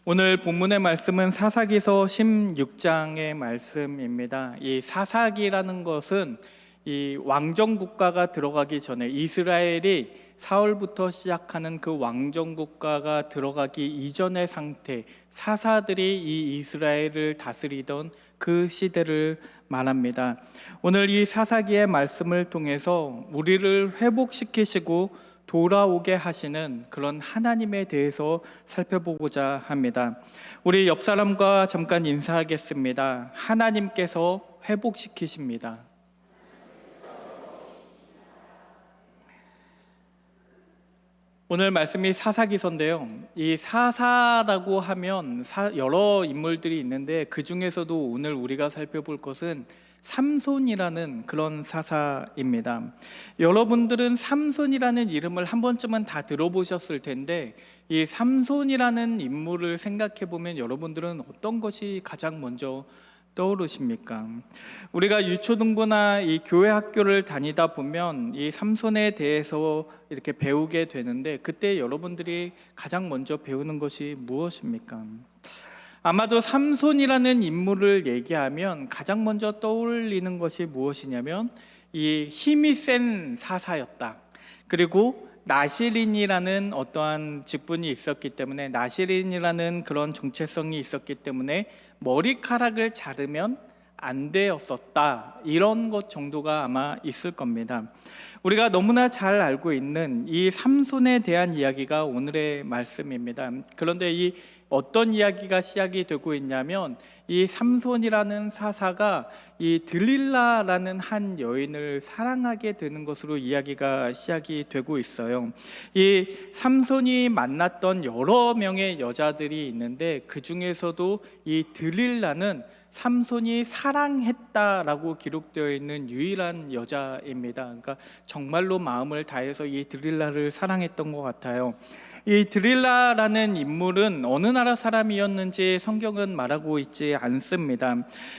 오늘 본문의 말씀은 사사기서 16장의 말씀입니다. 이 사사기라는 것은 이 왕정 국가가 들어가기 전에 이스라엘이 사울부터 시작하는 그 왕정 국가가 들어가기 이전의 상태, 사사들이 이 이스라엘을 다스리던 그 시대를 말합니다. 오늘 이 사사기의 말씀을 통해서 우리를 회복시키시고 돌아오게 하시는 그런 하나님에 대해서 살펴보고자 합니다. 우리 옆 사람과 잠깐 인사하겠습니다. 하나님께서 회복시키십니다. 오늘 말씀이 사사기서인데요. 이 사사라고 하면 여러 인물들이 있는데 그 중에서도 오늘 우리가 살펴볼 것은 삼손이라는 그런 사사입니다. 여러분들은 삼손이라는 이름을 한 번쯤은 다 들어보셨을 텐데 이 삼손이라는 인물을 생각해 보면 여러분들은 어떤 것이 가장 먼저 떠오르십니까? 우리가 유초등부나 이 교회 학교를 다니다 보면 이 삼손에 대해서 이렇게 배우게 되는데 그때 여러분들이 가장 먼저 배우는 것이 무엇입니까? 아마도 삼손이라는 인물을 얘기하면 가장 먼저 떠올리는 것이 무엇이냐면 이 힘이 센 사사였다. 그리고 나시린이라는 어떠한 직분이 있었기 때문에 나시린이라는 그런 정체성이 있었기 때문에 머리카락을 자르면 안 되었었다. 이런 것 정도가 아마 있을 겁니다. 우리가 너무나 잘 알고 있는 이 삼손에 대한 이야기가 오늘의 말씀입니다. 그런데 이 어떤 이야기가 시작이 되고 있냐면 이 삼손이라는 사사가 이 들릴라라는 한 여인을 사랑하게 되는 것으로 이야기가 시작이 되고 있어요. 이 삼손이 만났던 여러 명의 여자들이 있는데 그 중에서도 이 들릴라는 삼손이 사랑했다라고 기록되어 있는 유일한 여자입니다. 그러니까 정말로 마음을 다해서 이 드릴라를 사랑했던 것 같아요. 이 드릴라라는 인물은 어느 나라 사람이었는지 성경은 말하고 있지 않습니다.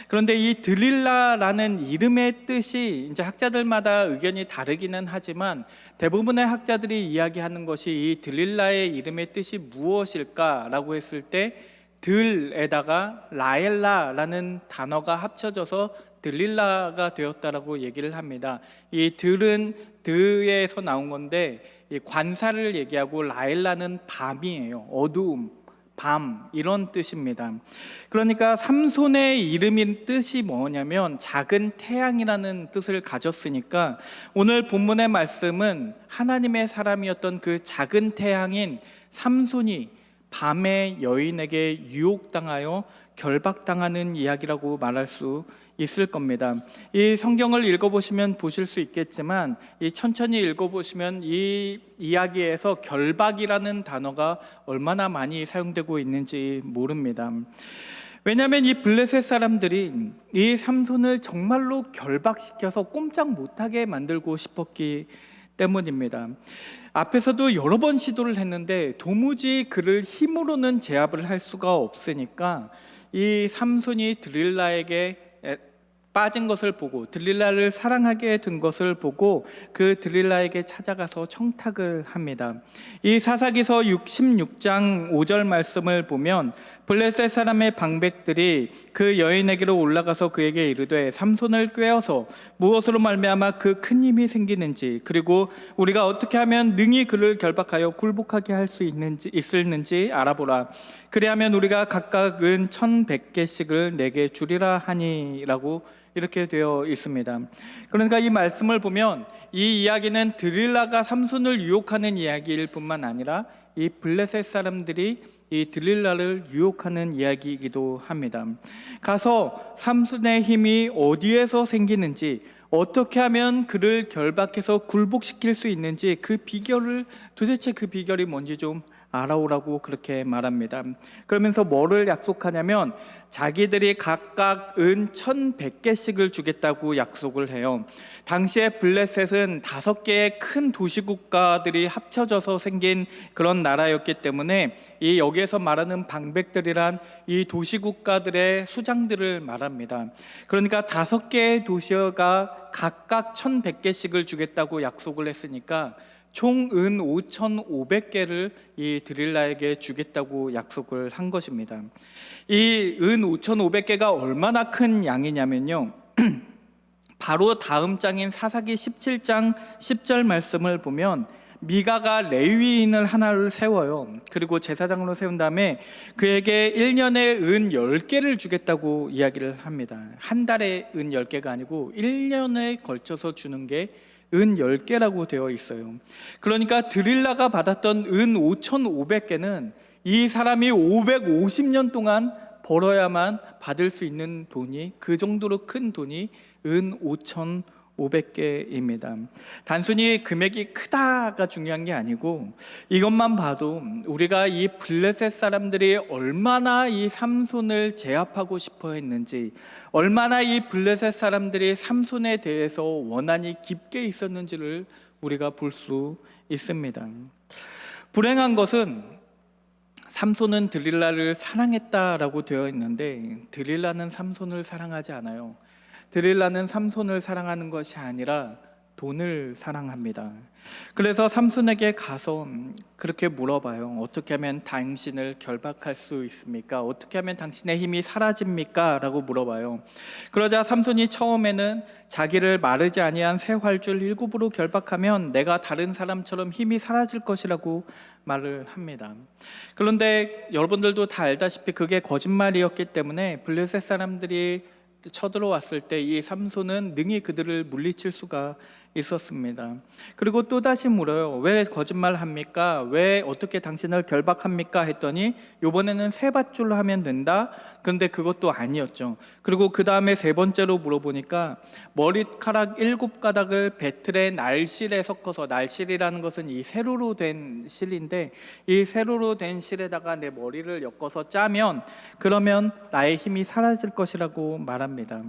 그런데 이 드릴라라는 이름의 뜻이 이제 학자들마다 의견이 다르기는 하지만 대부분의 학자들이 이야기하는 것이 이 드릴라의 이름의 뜻이 무엇일까라고 했을 때 들에다가 라엘라라는 단어가 합쳐져서 들릴라가 되었다라고 얘기를 합니다. 이 들은 드에서 나온 건데 이 관사를 얘기하고 라엘라는 밤이에요. 어두움, 밤 이런 뜻입니다. 그러니까 삼손의 이름인 뜻이 뭐냐면 작은 태양이라는 뜻을 가졌으니까 오늘 본문의 말씀은 하나님의 사람이었던 그 작은 태양인 삼손이 밤에 여인에게 유혹당하여 결박당하는 이야기라고 말할 수 있을 겁니다. 이 성경을 읽어보시면 보실 수 있겠지만 이 천천히 읽어보시면 이 이야기에서 결박이라는 단어가 얼마나 많이 사용되고 있는지 모릅니다. 왜냐하면 이 블레셋 사람들이 이 삼손을 정말로 결박시켜서 꼼짝 못하게 만들고 싶었기 때문입니다. 앞에서도 여러 번 시도를 했는데 도무지 그를 힘으로는 제압을 할 수가 없으니까 이 삼손이 드릴라에게 빠진 것을 보고 드릴라를 사랑하게 된 것을 보고 그 드릴라에게 찾아가서 청탁을 합니다. 이 사사기서 66장 5절 말씀을 보면 블레셋 사람의 방백들이 그 여인에게로 올라가서 그에게 이르되 삼손을 꾀어서 무엇으로 말미암아 그 큰 힘이 생기는지 그리고 우리가 어떻게 하면 능히 그를 결박하여 굴복하게 할 수 있을는지 알아보라. 그리하면 우리가 각각 은 1,100개씩을 내게 주리라 하니라고 이렇게 되어 있습니다. 그러니까 이 말씀을 보면 이 이야기는 드릴라가 삼손을 유혹하는 이야기일 뿐만 아니라 이 블레셋 사람들이 이 드릴라를 유혹하는 이야기이기도 합니다. 가서 삼손의 힘이 어디에서 생기는지 어떻게 하면 그를 결박해서 굴복시킬 수 있는지 도대체 그 비결이 뭔지 좀 알아오라고 그렇게 말합니다. 그러면서 뭐를 약속하냐면 자기들이 각각 은 1,100개씩을 주겠다고 약속을 해요. 당시에 블레셋은 5개의 큰 도시국가들이 합쳐져서 생긴 그런 나라였기 때문에 이 여기에서 말하는 방백들이란 이 도시국가들의 수장들을 말합니다. 그러니까 5개의 도시가 각각 1,100개씩을 주겠다고 약속을 했으니까 총 은 5,500개를 이 드릴라에게 주겠다고 약속을 한 것입니다. 이 은 5,500개가 얼마나 큰 양이냐면요. 바로 다음 장인 사사기 17장 10절 말씀을 보면 미가가 레위인을 하나를 세워요. 그리고 제사장으로 세운 다음에 그에게 1년에 은 10개를 주겠다고 이야기를 합니다. 한 달에 은 10개가 아니고 1년에 걸쳐서 주는 게 은 10개라고 되어 있어요. 그러니까 드릴라가 받았던 은 5,500개는 이 사람이 550년 동안 벌어야만 받을 수 있는 돈이, 그 정도로 큰 돈이 은 5,500개입니다. 단순히 금액이 크다가 중요한 게 아니고 이것만 봐도 우리가 이 블레셋 사람들이 얼마나 이 삼손을 제압하고 싶어 했는지, 얼마나 이 블레셋 사람들이 삼손에 대해서 원한이 깊게 있었는지를 우리가 볼 수 있습니다. 불행한 것은 삼손은 드릴라를 사랑했다라고 되어 있는데 드릴라는 삼손을 사랑하지 않아요. 드릴라는 삼손을 사랑하는 것이 아니라 돈을 사랑합니다. 그래서 삼손에게 가서 그렇게 물어봐요. 어떻게 하면 당신을 결박할 수 있습니까? 어떻게 하면 당신의 힘이 사라집니까? 라고 물어봐요. 그러자 삼손이 처음에는 자기를 마르지 아니한 새 활줄 7으로 결박하면 내가 다른 사람처럼 힘이 사라질 것이라고 말을 합니다. 그런데 여러분들도 다 알다시피 그게 거짓말이었기 때문에 블레셋 사람들이 쳐들어왔을 때 이 삼손은 능히 그들을 물리칠 수가 있었습니다. 그리고 또다시 물어요. 왜 거짓말합니까? 왜 어떻게 당신을 결박합니까? 했더니 이번에는 세 밧줄로 하면 된다. 그런데 그것도 아니었죠. 그리고 그 다음에 세 번째로 물어보니까 머리카락 7가닥을 배틀의 날실에 섞어서, 날실이라는 것은 이 세로로 된 실인데 이 세로로 된 실에다가 내 머리를 엮어서 짜면 그러면 나의 힘이 사라질 것이라고 말합니다.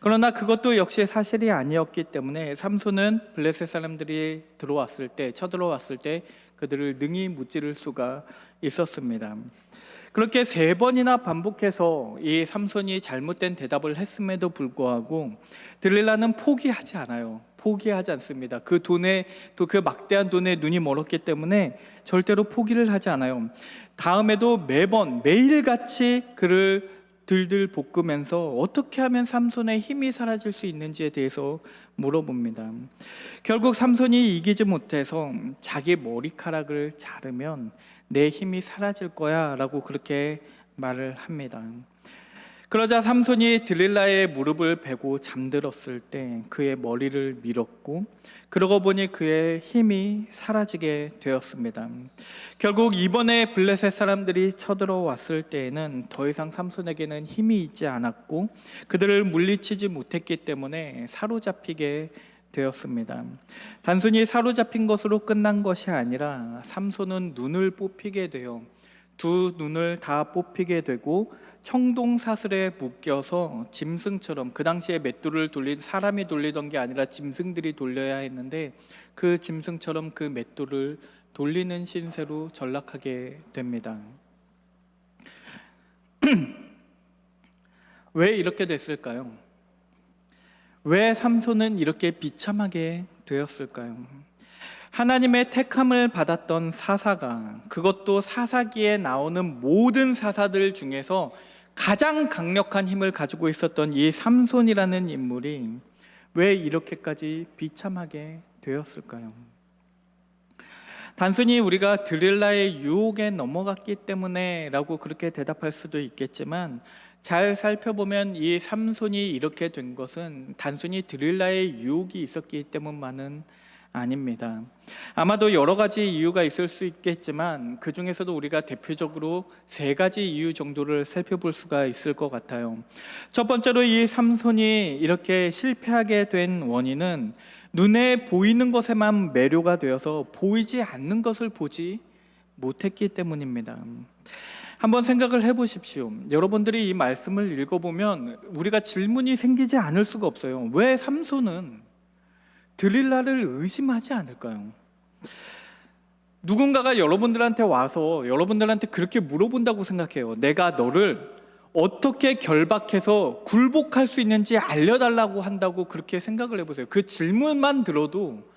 그러나 그것도 역시 사실이 아니었기 때문에 삼손은 블레셋 사람들이 쳐들어왔을 때 그들을 능히 무찌를 수가 있었습니다. 그렇게 3번이나 반복해서 이 삼손이 잘못된 대답을 했음에도 불구하고 드릴라는 포기하지 않아요. 포기하지 않습니다. 그 막대한 돈에 눈이 멀었기 때문에 절대로 포기를 하지 않아요. 다음에도 매일같이 그를 들들 볶으면서 어떻게 하면 삼손의 힘이 사라질 수 있는지에 대해서 물어봅니다. 결국 삼손이 이기지 못해서 자기 머리카락을 자르면 내 힘이 사라질 거야 라고 그렇게 말을 합니다. 그러자 삼손이 드릴라의 무릎을 베고 잠들었을 때 그의 머리를 밀었고 그러고 보니 그의 힘이 사라지게 되었습니다. 결국 이번에 블레셋 사람들이 쳐들어왔을 때에는 더 이상 삼손에게는 힘이 있지 않았고 그들을 물리치지 못했기 때문에 사로잡히게 되었습니다. 단순히 사로잡힌 것으로 끝난 것이 아니라 삼손은 눈을 뽑히게 되어 두 눈을 다 뽑히게 되고 청동사슬에 묶여서 짐승처럼, 그 당시에 맷돌을 사람이 돌리던 게 아니라 짐승들이 돌려야 했는데 그 짐승처럼 그 맷돌을 돌리는 신세로 전락하게 됩니다. 왜 이렇게 됐을까요? 왜 삼손은 이렇게 비참하게 되었을까요? 하나님의 택함을 받았던 사사가, 그것도 사사기에 나오는 모든 사사들 중에서 가장 강력한 힘을 가지고 있었던 이 삼손이라는 인물이 왜 이렇게까지 비참하게 되었을까요? 단순히 우리가 드릴라의 유혹에 넘어갔기 때문에 라고 그렇게 대답할 수도 있겠지만 잘 살펴보면 이 삼손이 이렇게 된 것은 단순히 드릴라의 유혹이 있었기 때문만은 아닙니다. 아마도 여러 가지 이유가 있을 수 있겠지만 그 중에서도 우리가 대표적으로 3가지 이유 정도를 살펴볼 수가 있을 것 같아요. 첫 번째로 이 삼손이 이렇게 실패하게 된 원인은 눈에 보이는 것에만 매료가 되어서 보이지 않는 것을 보지 못했기 때문입니다. 한번 생각을 해보십시오. 여러분들이 이 말씀을 읽어보면 우리가 질문이 생기지 않을 수가 없어요. 왜 삼손은 드릴라를 의심하지 않을까요? 누군가가 여러분들한테 와서 여러분들한테 그렇게 물어본다고 생각해요. 내가 너를 어떻게 결박해서 굴복할 수 있는지 알려달라고 한다고 그렇게 생각을 해보세요. 그 질문만 들어도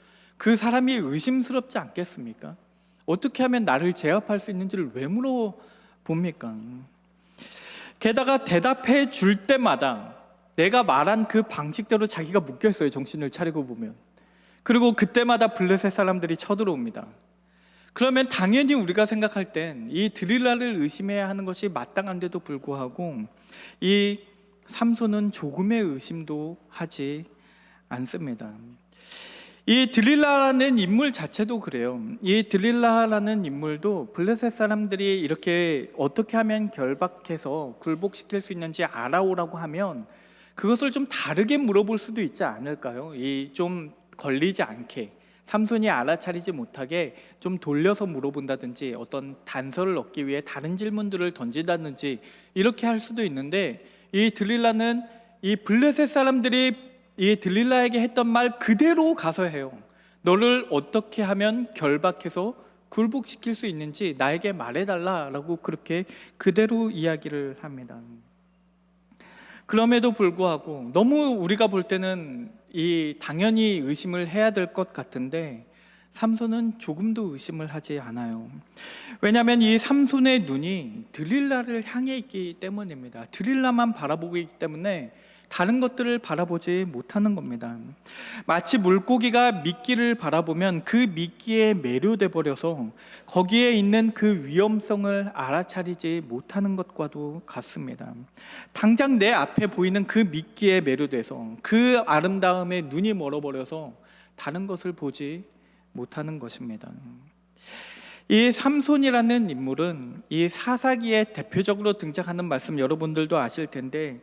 그 사람이 의심스럽지 않겠습니까? 어떻게 하면 나를 제압할 수 있는지를 왜 물어봅니까? 게다가 대답해 줄 때마다 내가 말한 그 방식대로 자기가 묶였어요. 정신을 차리고 보면. 그리고 그때마다 블레셋 사람들이 쳐들어옵니다. 그러면 당연히 우리가 생각할 땐 이 드릴라를 의심해야 하는 것이 마땅한데도 불구하고 이 삼손은 조금의 의심도 하지 않습니다. 이 드릴라라는 인물 자체도 그래요. 이 드릴라라는 인물도 블레셋 사람들이 이렇게 어떻게 하면 결박해서 굴복시킬 수 있는지 알아오라고 하면 그것을 좀 다르게 물어볼 수도 있지 않을까요? 이 좀 걸리지 않게, 삼손이 알아차리지 못하게 좀 돌려서 물어본다든지 어떤 단서를 얻기 위해 다른 질문들을 던진다든지 이렇게 할 수도 있는데, 이 드릴라는 이 블레셋 사람들이 이 드릴라에게 했던 말 그대로 가서 해요. 너를 어떻게 하면 결박해서 굴복시킬 수 있는지 나에게 말해달라라고 그렇게 그대로 이야기를 합니다. 그럼에도 불구하고 너무 우리가 볼 때는 이 당연히 의심을 해야 될 것 같은데 삼손은 조금도 의심을 하지 않아요. 왜냐하면 이 삼손의 눈이 드릴라를 향해 있기 때문입니다. 드릴라만 바라보고 있기 때문에 다른 것들을 바라보지 못하는 겁니다. 마치 물고기가 미끼를 바라보면 그 미끼에 매료돼 버려서 거기에 있는 그 위험성을 알아차리지 못하는 것과도 같습니다. 당장 내 앞에 보이는 그 미끼에 매료돼서 그 아름다움에 눈이 멀어버려서 다른 것을 보지 못하는 것입니다. 이 삼손이라는 인물은 이 사사기에 대표적으로 등장하는 말씀 여러분들도 아실 텐데,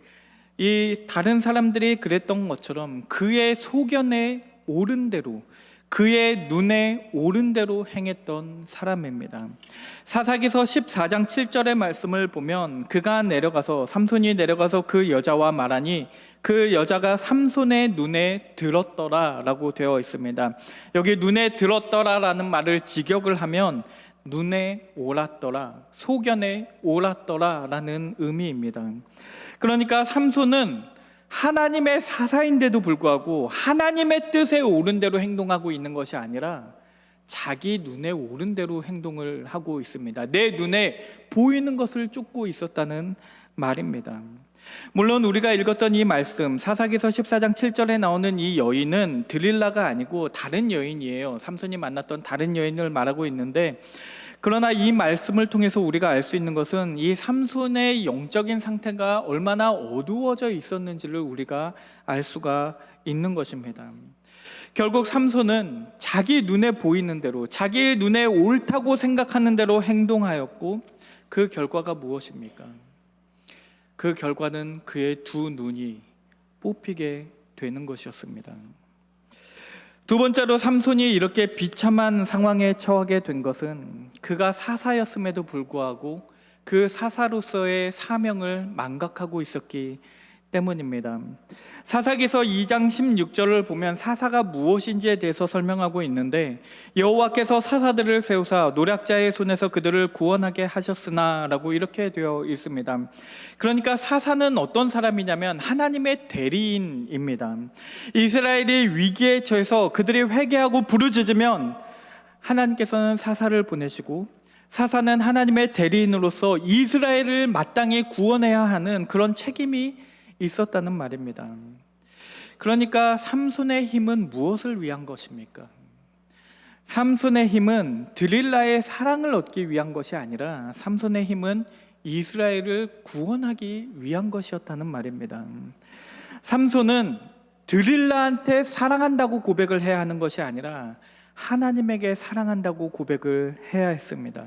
이 다른 사람들이 그랬던 것처럼 그의 소견에 옳은 대로, 그의 눈에 옳은 대로 행했던 사람입니다. 사사기서 14장 7절의 말씀을 보면 그가 내려가서, 삼손이 내려가서 그 여자와 말하니 그 여자가 삼손의 눈에 들었더라 라고 되어 있습니다. 여기 눈에 들었더라라는 말을 직역을 하면 눈에 옳았더라, 소견에 옳았더라 라는 의미입니다. 그러니까 삼손은 하나님의 사사인데도 불구하고 하나님의 뜻에 옳은 대로 행동하고 있는 것이 아니라 자기 눈에 옳은 대로 행동을 하고 있습니다. 내 눈에 보이는 것을 쫓고 있었다는 말입니다. 물론 우리가 읽었던 이 말씀, 사사기서 14장 7절에 나오는 이 여인은 드릴라가 아니고 다른 여인이에요. 삼손이 만났던 다른 여인을 말하고 있는데, 그러나 이 말씀을 통해서 우리가 알 수 있는 것은 이 삼손의 영적인 상태가 얼마나 어두워져 있었는지를 우리가 알 수가 있는 것입니다. 결국 삼손은 자기 눈에 보이는 대로, 자기 눈에 옳다고 생각하는 대로 행동하였고, 그 결과가 무엇입니까? 그 결과는 그의 두 눈이 뽑히게 되는 것이었습니다. 두 번째로 삼손이 이렇게 비참한 상황에 처하게 된 것은 그가 사사였음에도 불구하고 그 사사로서의 사명을 망각하고 있었기 때문입니다. 사사기서 2장 16절을 보면 사사가 무엇인지에 대해서 설명하고 있는데, 여호와께서 사사들을 세우사 노략자의 손에서 그들을 구원하게 하셨으나 라고 이렇게 되어 있습니다. 그러니까 사사는 어떤 사람이냐면 하나님의 대리인입니다. 이스라엘이 위기에 처해서 그들이 회개하고 부르짖으면 하나님께서는 사사를 보내시고, 사사는 하나님의 대리인으로서 이스라엘을 마땅히 구원해야 하는 그런 책임이 있었다는 말입니다. 그러니까 삼손의 힘은 무엇을 위한 것입니까? 삼손의 힘은 드릴라의 사랑을 얻기 위한 것이 아니라 삼손의 힘은 이스라엘을 구원하기 위한 것이었다는 말입니다. 삼손은 드릴라한테 사랑한다고 고백을 해야 하는 것이 아니라 하나님에게 사랑한다고 고백을 해야 했습니다.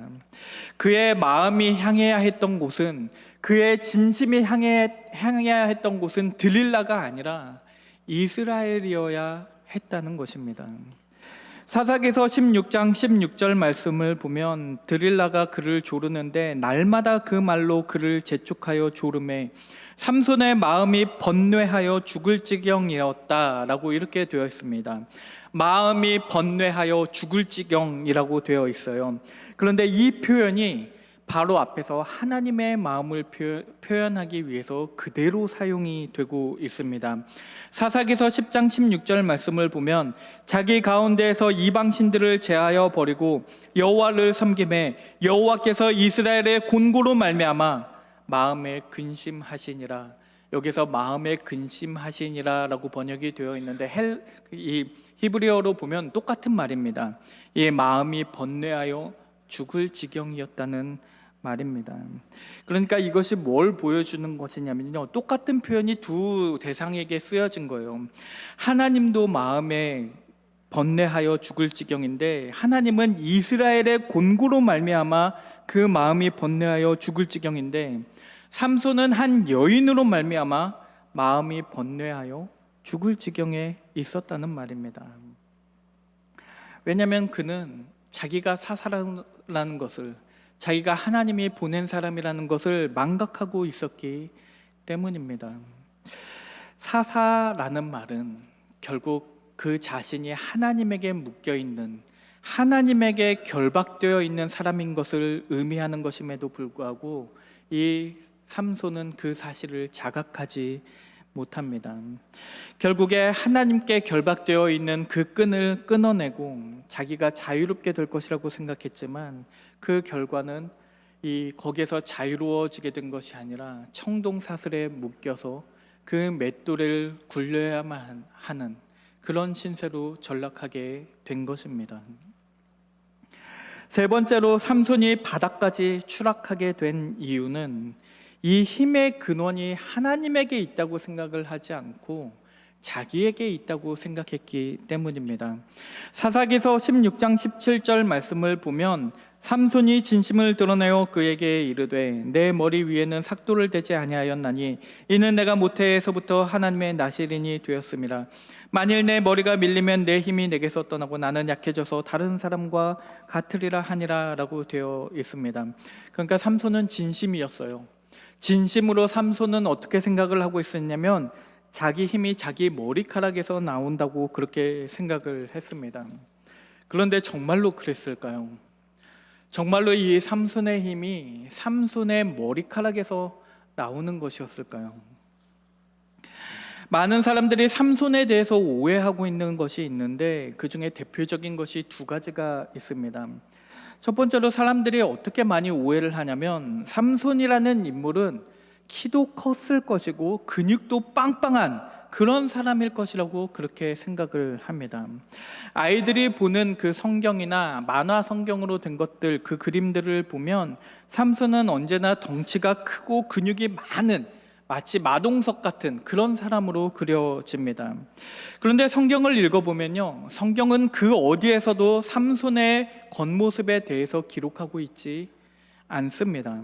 그의 마음이 향해야 했던 곳은, 그의 진심이 향해야 했던 곳은 드릴라가 아니라 이스라엘이어야 했다는 것입니다. 사사기서 16장 16절 말씀을 보면 드릴라가 그를 조르는데 날마다 그 말로 그를 재촉하여 조르매 삼손의 마음이 번뇌하여 죽을 지경이었다라고 이렇게 되어 있습니다. 마음이 번뇌하여 죽을 지경이라고 되어 있어요. 그런데 이 표현이 바로 앞에서 하나님의 마음을 표현하기 위해서 그대로 사용이 되고 있습니다. 사사기서 10장 16절 말씀을 보면 자기 가운데에서 이방신들을 제하여 버리고 여호와를 섬김에 여호와께서 이스라엘의 곤고로 말미암아 마음에 근심하시니라. 여기서 마음에 근심하시니라라고 번역이 되어 있는데 이 히브리어로 보면 똑같은 말입니다. 이 마음이 번뇌하여 죽을 지경이었다는 말입니다. 그러니까 이것이 뭘 보여주는 것이냐면요, 똑같은 표현이 두 대상에게 쓰여진 거예요. 하나님도 마음에 번뇌하여 죽을 지경인데 하나님은 이스라엘의 곤고로 말미암아 그 마음이 번뇌하여 죽을 지경인데 삼손은 한 여인으로 말미암아 마음이 번뇌하여 죽을 지경에 있었다는 말입니다. 왜냐하면 그는 자기가 사사라는 것을, 자기가 하나님이 보낸 사람이라는 것을 망각하고 있었기 때문입니다. 사사라는 말은 결국 그 자신이 하나님에게 묶여있는, 하나님에게 결박되어 있는 사람인 것을 의미하는 것임에도 불구하고 이 삼손은 그 사실을 자각하지 못합니다. 결국에 하나님께 결박되어 있는 그 끈을 끊어내고 자기가 자유롭게 될 것이라고 생각했지만 그 결과는 거기에서 자유로워지게 된 것이 아니라 청동사슬에 묶여서 그 맷돌을 굴려야만 하는 그런 신세로 전락하게 된 것입니다. 세 번째로 삼손이 바닥까지 추락하게 된 이유는 이 힘의 근원이 하나님에게 있다고 생각을 하지 않고 자기에게 있다고 생각했기 때문입니다. 사사기서 16장 17절 말씀을 보면 삼손이 진심을 드러내어 그에게 이르되 내 머리 위에는 삭도를 대지 아니하였나니 이는 내가 모태에서부터 하나님의 나실인이 되었음이라. 만일 내 머리가 밀리면 내 힘이 내게서 떠나고 나는 약해져서 다른 사람과 같으리라 하니라 라고 되어 있습니다. 그러니까 삼손은 진심이었어요. 진심으로 삼손은 어떻게 생각을 하고 있었냐면 자기 힘이 자기 머리카락에서 나온다고 그렇게 생각을 했습니다. 그런데 정말로 그랬을까요? 정말로 이 삼손의 힘이 삼손의 머리카락에서 나오는 것이었을까요? 많은 사람들이 삼손에 대해서 오해하고 있는 것이 있는데 그 중에 대표적인 것이 두 가지가 있습니다. 첫 번째로 사람들이 어떻게 많이 오해를 하냐면 삼손이라는 인물은 키도 컸을 것이고 근육도 빵빵한 그런 사람일 것이라고 그렇게 생각을 합니다. 아이들이 보는 그 성경이나 만화 성경으로 된 것들, 그 그림들을 보면 삼손은 언제나 덩치가 크고 근육이 많은 마치 마동석 같은 그런 사람으로 그려집니다. 그런데 성경을 읽어보면요, 성경은 그 어디에서도 삼손의 겉모습에 대해서 기록하고 있지 않습니다.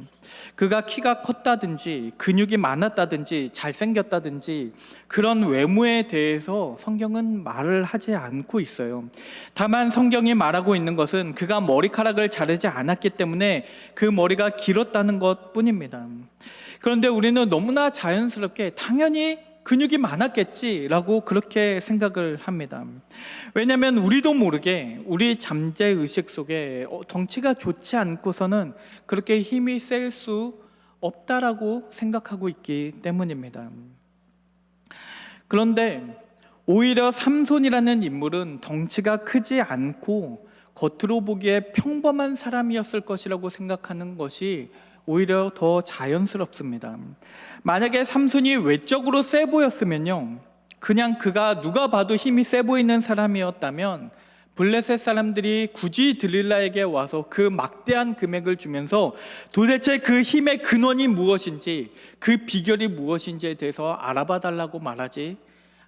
그가 키가 컸다든지 근육이 많았다든지 잘생겼다든지 그런 외모에 대해서 성경은 말을 하지 않고 있어요. 다만 성경이 말하고 있는 것은 그가 머리카락을 자르지 않았기 때문에 그 머리가 길었다는 것뿐입니다. 그런데 우리는 너무나 자연스럽게 당연히 근육이 많았겠지라고 그렇게 생각을 합니다. 왜냐하면 우리도 모르게 우리 잠재의식 속에 덩치가 좋지 않고서는 그렇게 힘이 셀 수 없다라고 생각하고 있기 때문입니다. 그런데 오히려 삼손이라는 인물은 덩치가 크지 않고 겉으로 보기에 평범한 사람이었을 것이라고 생각하는 것이 오히려 더 자연스럽습니다. 만약에 삼손이 외적으로 세 보였으면요, 그냥 그가 누가 봐도 힘이 세 보이는 사람이었다면 블레셋 사람들이 굳이 들릴라에게 와서 그 막대한 금액을 주면서 도대체 그 힘의 근원이 무엇인지, 그 비결이 무엇인지에 대해서 알아봐 달라고 말하지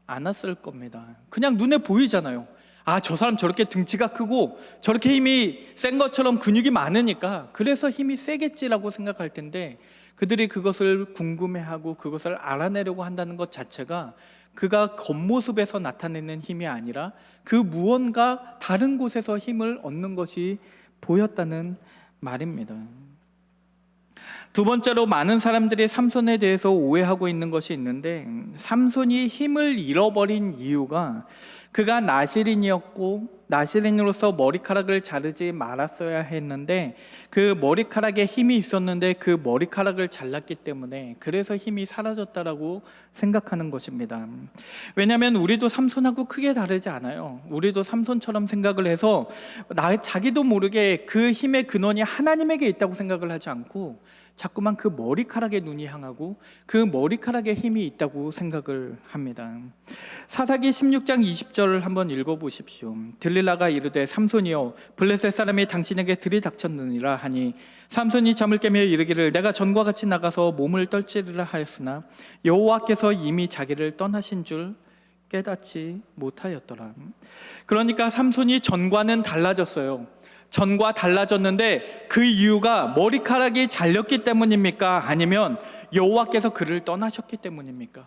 않았을 겁니다. 그냥 눈에 보이잖아요. 아, 저 사람 저렇게 등치가 크고 저렇게 힘이 센 것처럼 근육이 많으니까 그래서 힘이 세겠지라고 생각할 텐데, 그들이 그것을 궁금해하고 그것을 알아내려고 한다는 것 자체가 그가 겉모습에서 나타내는 힘이 아니라 그 무언가 다른 곳에서 힘을 얻는 것이 보였다는 말입니다. 두 번째로 많은 사람들이 삼손에 대해서 오해하고 있는 것이 있는데, 삼손이 힘을 잃어버린 이유가 그가 나실인이었고 나실인으로서 머리카락을 자르지 말았어야 했는데 그 머리카락에 힘이 있었는데 그 머리카락을 잘랐기 때문에 그래서 힘이 사라졌다라고 생각하는 것입니다. 왜냐하면 우리도 삼손하고 크게 다르지 않아요. 우리도 삼손처럼 생각을 해서 자기도 모르게 그 힘의 근원이 하나님에게 있다고 생각을 하지 않고 자꾸만 그 머리카락에 눈이 향하고 그 머리카락에 힘이 있다고 생각을 합니다. 사사기 16장 20절을 한번 읽어보십시오. 들릴라가 이르되 삼손이여 블레셋 사람이 당신에게 들이닥쳤느니라 하니 삼손이 잠을 깨며 이르기를 내가 전과 같이 나가서 몸을 떨치리라 하였으나 여호와께서 이미 자기를 떠나신 줄 깨닫지 못하였더라. 그러니까 삼손이 전과는 달라졌어요. 전과 달라졌는데 그 이유가 머리카락이 잘렸기 때문입니까? 아니면 여호와께서 그를 떠나셨기 때문입니까?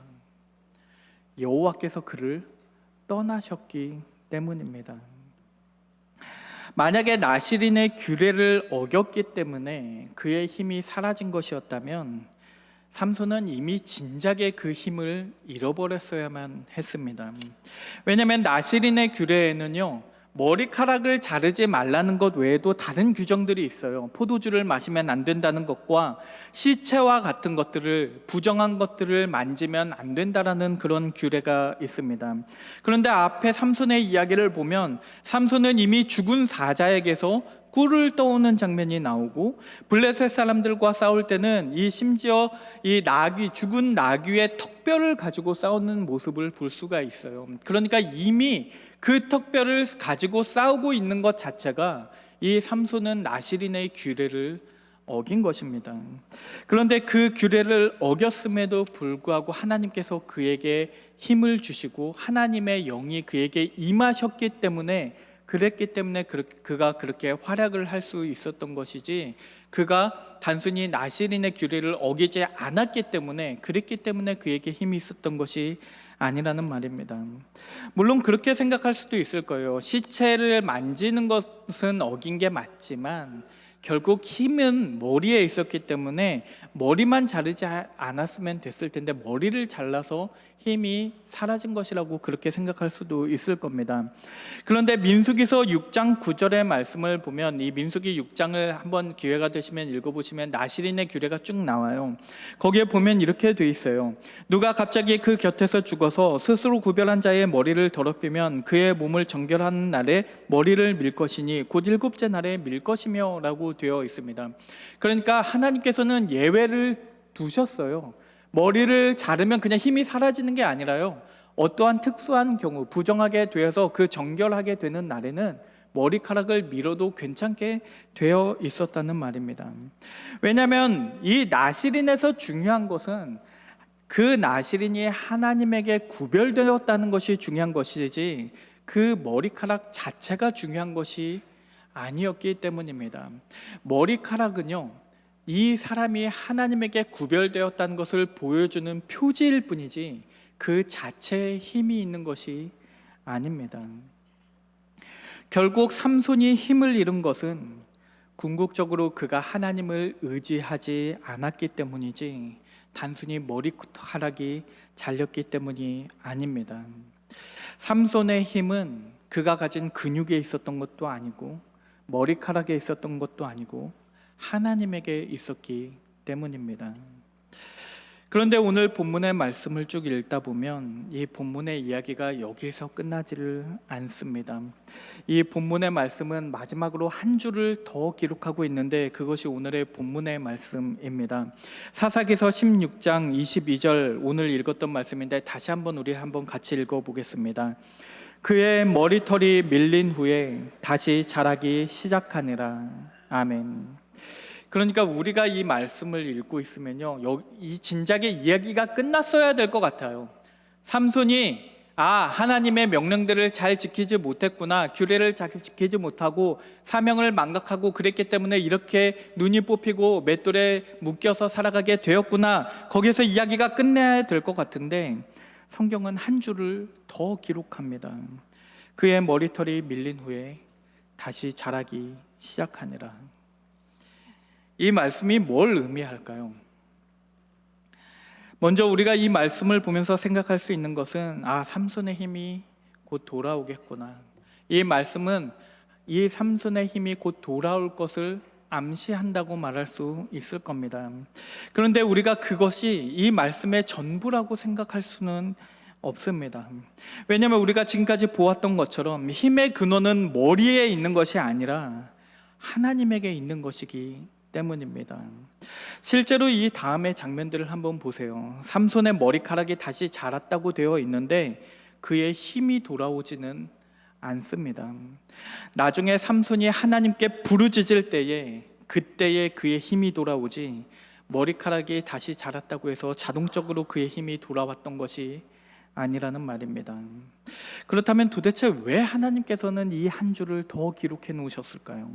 여호와께서 그를 떠나셨기 때문입니다. 만약에 나실인의 규례를 어겼기 때문에 그의 힘이 사라진 것이었다면 삼손은 이미 진작에 그 힘을 잃어버렸어야만 했습니다. 왜냐하면 나실인의 규례에는요, 머리카락을 자르지 말라는 것 외에도 다른 규정들이 있어요. 포도주를 마시면 안 된다는 것과 시체와 같은 것들을, 부정한 것들을 만지면 안 된다라는 그런 규례가 있습니다. 그런데 앞에 삼손의 이야기를 보면 삼손은 이미 죽은 사자에게서 꿀을 떠오는 장면이 나오고 블레셋 사람들과 싸울 때는 심지어 이 죽은 나귀의 턱뼈를 가지고 싸우는 모습을 볼 수가 있어요. 그러니까 이미 그 턱뼈를 가지고 싸우고 있는 것 자체가 이 삼손은 나실인의 규례를 어긴 것입니다. 그런데 그 규례를 어겼음에도 불구하고 하나님께서 그에게 힘을 주시고 하나님의 영이 그에게 임하셨기 때문에 그가 그렇게 활약을 할 수 있었던 것이지, 그가 단순히 나실인의 규례를 어기지 않았기 때문에, 그랬기 때문에 그에게 힘이 있었던 것이 아니라는 말입니다. 물론 그렇게 생각할 수도 있을 거예요. 시체를 만지는 것은 어긴 게 맞지만 결국 힘은 머리에 있었기 때문에 머리만 자르지 않았으면 됐을 텐데 머리를 잘라서 힘이 사라진 것이라고 그렇게 생각할 수도 있을 겁니다. 그런데 민수기서 6장 9절의 말씀을 보면, 이 민수기 6장을 한번 기회가 되시면 읽어보시면 나실인의 규례가 쭉 나와요. 거기에 보면 이렇게 돼 있어요. 누가 갑자기 그 곁에서 죽어서 스스로 구별한 자의 머리를 더럽히면 그의 몸을 정결하는 날에 머리를 밀 것이니 곧 일곱째 날에 밀 것이며 라고 되어 있습니다. 그러니까 하나님께서는 예외를 두셨어요. 머리를 자르면 그냥 힘이 사라지는 게 아니라요, 어떠한 특수한 경우 부정하게 되어서 그 정결하게 되는 날에는 머리카락을 밀어도 괜찮게 되어 있었다는 말입니다. 왜냐하면 이 나실인에서 중요한 것은 그 나실인이 하나님에게 구별되었다는 것이 중요한 것이지 그 머리카락 자체가 중요한 것이 아니었기 때문입니다. 머리카락은요, 이 사람이 하나님에게 구별되었다는 것을 보여주는 표지일 뿐이지 그 자체에 힘이 있는 것이 아닙니다. 결국 삼손이 힘을 잃은 것은 궁극적으로 그가 하나님을 의지하지 않았기 때문이지 단순히 머리카락이 잘렸기 때문이 아닙니다. 삼손의 힘은 그가 가진 근육에 있었던 것도 아니고 머리카락에 있었던 것도 아니고 하나님에게 있었기 때문입니다. 그런데 오늘 본문의 말씀을 쭉 읽다 보면 이 본문의 이야기가 여기에서 끝나지를 않습니다. 이 본문의 말씀은 마지막으로 한 줄을 더 기록하고 있는데 그것이 오늘의 본문의 말씀입니다. 사사기서 16장 22절, 오늘 읽었던 말씀인데 다시 한번 우리 한번 같이 읽어보겠습니다. 그의 머리털이 밀린 후에 다시 자라기 시작하니라. 아멘. 그러니까 우리가 이 말씀을 읽고 있으면요, 이 진작에 이야기가 끝났어야 될 것 같아요. 삼손이 하나님의 명령들을 잘 지키지 못했구나, 규례를 잘 지키지 못하고 사명을 망각하고 그랬기 때문에 이렇게 눈이 뽑히고 맷돌에 묶여서 살아가게 되었구나, 거기서 이야기가 끝내야 될 것 같은데 성경은 한 줄을 더 기록합니다. 그의 머리털이 밀린 후에 다시 자라기 시작하니라. 이 말씀이 뭘 의미할까요? 먼저 우리가 이 말씀을 보면서 생각할 수 있는 것은 삼손의 힘이 곧 돌아오겠구나. 이 말씀은 이 삼손의 힘이 곧 돌아올 것을 암시한다고 말할 수 있을 겁니다. 그런데 우리가 그것이 이 말씀의 전부라고 생각할 수는 없습니다. 왜냐하면 우리가 지금까지 보았던 것처럼 힘의 근원은 머리에 있는 것이 아니라 하나님에게 있는 것이기 때문입니다. 실제로 이 다음의 장면들을 한번 보세요. 삼손의 머리카락이 다시 자랐다고 되어 있는데 그의 힘이 돌아오지는 않습니다. 나중에 삼손이 하나님께 부르짖을 때에 그때에 그의 힘이 돌아오지, 머리카락이 다시 자랐다고 해서 자동적으로 그의 힘이 돌아왔던 것이 아니라는 말입니다. 그렇다면 도대체 왜 하나님께서는 이 한 줄을 더 기록해 놓으셨을까요?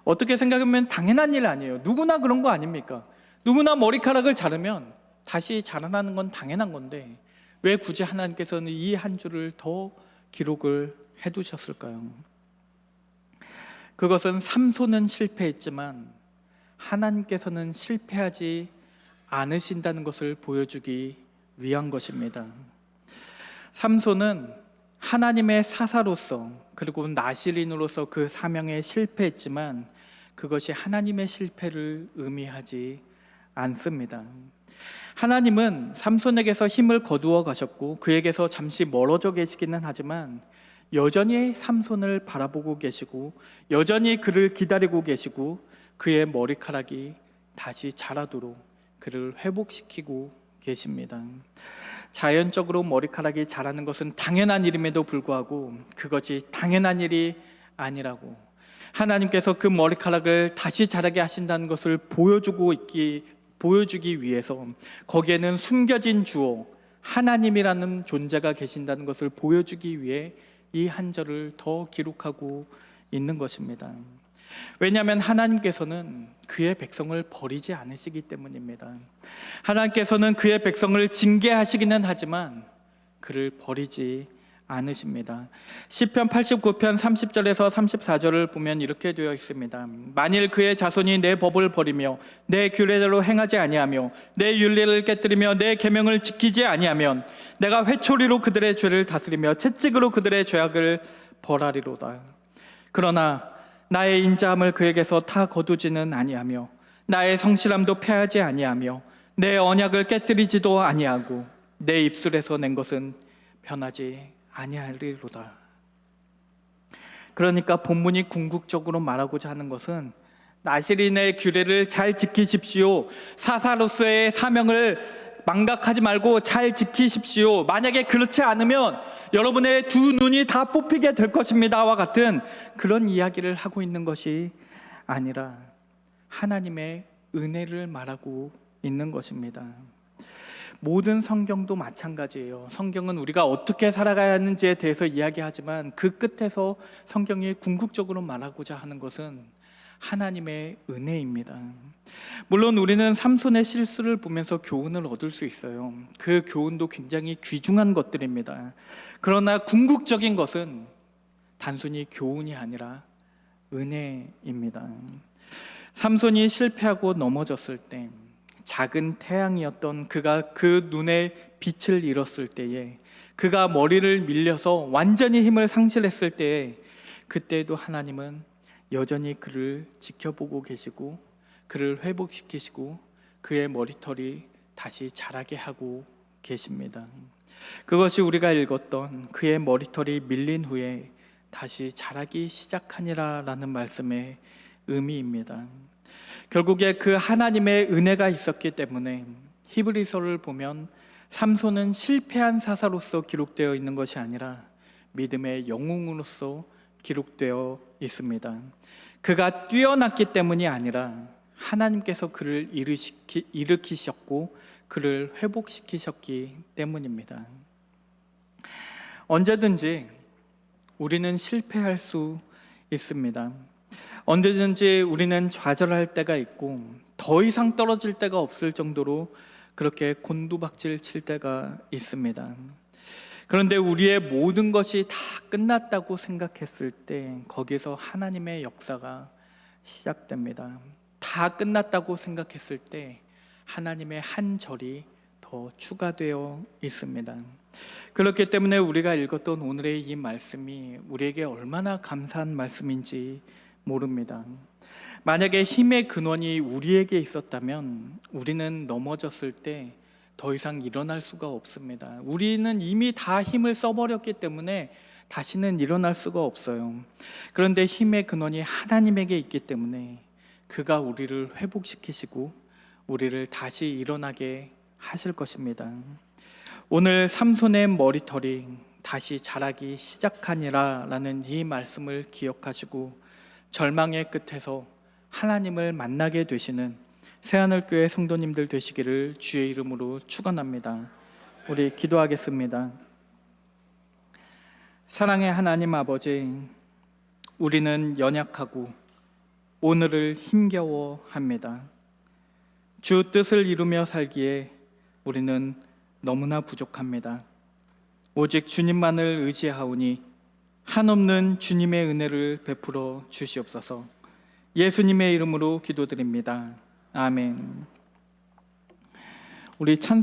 어떻게 생각하면 당연한 일 아니에요. 누구나 그런 거 아닙니까? 누구나 머리카락을 자르면 다시 자라나는 건 당연한 건데 왜 굳이 하나님께서는 이 한 줄을 더 기록을 해두셨을까요? 그것은 삼손은 실패했지만 하나님께서는 실패하지 않으신다는 것을 보여주기 위한 것입니다. 삼손은 하나님의 사사로서 그리고 나실인으로서 그 사명에 실패했지만 그것이 하나님의 실패를 의미하지 않습니다. 하나님은 삼손에게서 힘을 거두어 가셨고 그에게서 잠시 멀어져 계시기는 하지만 여전히 삼손을 바라보고 계시고 여전히 그를 기다리고 계시고 그의 머리카락이 다시 자라도록 그를 회복시키고 계십니다. 자연적으로 머리카락이 자라는 것은 당연한 일임에도 불구하고 그것이 당연한 일이 아니라고, 하나님께서 그 머리카락을 다시 자라게 하신다는 것을 보여주기 위해서 거기에는 숨겨진 주어 하나님이라는 존재가 계신다는 것을 보여주기 위해 이 한 절을 더 기록하고 있는 것입니다. 왜냐하면 하나님께서는 그의 백성을 버리지 않으시기 때문입니다. 하나님께서는 그의 백성을 징계하시기는 하지만 그를 버리지 않으십니다. 시편 89편 30절에서 34절을 보면 이렇게 되어 있습니다. 만일 그의 자손이 내 법을 버리며 내 규례대로 행하지 아니하며 내 율례를 깨뜨리며 내 계명을 지키지 아니하면 내가 회초리로 그들의 죄를 다스리며 채찍으로 그들의 죄악을 벌하리로다. 그러나 나의 인자함을 그에게서 다 거두지는 아니하며 나의 성실함도 패하지 아니하며 내 언약을 깨뜨리지도 아니하고 내 입술에서 낸 것은 변하지 아니하리로다. 그러니까 본문이 궁극적으로 말하고자 하는 것은 나실인의 규례를 잘 지키십시오. 사사로서의 사명을 망각하지 말고 잘 지키십시오. 만약에 그렇지 않으면 여러분의 두 눈이 다 뽑히게 될 것입니다와 같은 그런 이야기를 하고 있는 것이 아니라 하나님의 은혜를 말하고 있는 것입니다. 모든 성경도 마찬가지예요. 성경은 우리가 어떻게 살아가야 하는지에 대해서 이야기하지만 그 끝에서 성경이 궁극적으로 말하고자 하는 것은 하나님의 은혜입니다. 물론 우리는 삼손의 실수를 보면서 교훈을 얻을 수 있어요. 그 교훈도 굉장히 귀중한 것들입니다. 그러나 궁극적인 것은 단순히 교훈이 아니라 은혜입니다. 삼손이 실패하고 넘어졌을 때 작은 태양이었던 그가 그 눈에 빛을 잃었을 때에, 그가 머리를 밀려서 완전히 힘을 상실했을 때에, 그때에도 하나님은 여전히 그를 지켜보고 계시고 그를 회복시키시고 그의 머리털이 다시 자라게 하고 계십니다. 그것이 우리가 읽었던 그의 머리털이 밀린 후에 다시 자라기 시작하니라 라는 말씀의 의미입니다. 결국에 그 하나님의 은혜가 있었기 때문에 히브리서를 보면 삼손은 실패한 사사로서 기록되어 있는 것이 아니라 믿음의 영웅으로서 기록되어 있습니다. 그가 뛰어났기 때문이 아니라 하나님께서 그를 일으키셨고 그를 회복시키셨기 때문입니다. 언제든지 우리는 실패할 수 있습니다. 언제든지 우리는 좌절할 때가 있고 더 이상 떨어질 때가 없을 정도로 그렇게 곤두박질 칠 때가 있습니다. 그런데 우리의 모든 것이 다 끝났다고 생각했을 때 거기서 하나님의 역사가 시작됩니다. 다 끝났다고 생각했을 때 하나님의 한 절이 더 추가되어 있습니다. 그렇기 때문에 우리가 읽었던 오늘의 이 말씀이 우리에게 얼마나 감사한 말씀인지 모릅니다. 만약에 힘의 근원이 우리에게 있었다면 우리는 넘어졌을 때 더 이상 일어날 수가 없습니다. 우리는 이미 다 힘을 써버렸기 때문에 다시는 일어날 수가 없어요. 그런데 힘의 근원이 하나님에게 있기 때문에 그가 우리를 회복시키시고 우리를 다시 일어나게 하실 것입니다. 오늘 삼손의 머리털이 다시 자라기 시작하니라 라는 이 말씀을 기억하시고 절망의 끝에서 하나님을 만나게 되시는 새하늘교회 성도님들 되시기를 주의 이름으로 축원합니다. 우리 기도하겠습니다. 사랑의 하나님 아버지, 우리는 연약하고 오늘을 힘겨워합니다. 주 뜻을 이루며 살기에 우리는 너무나 부족합니다. 오직 주님만을 의지하오니 한없는 주님의 은혜를 베풀어 주시옵소서. 예수님의 이름으로 기도드립니다. 아멘. 우리 찬송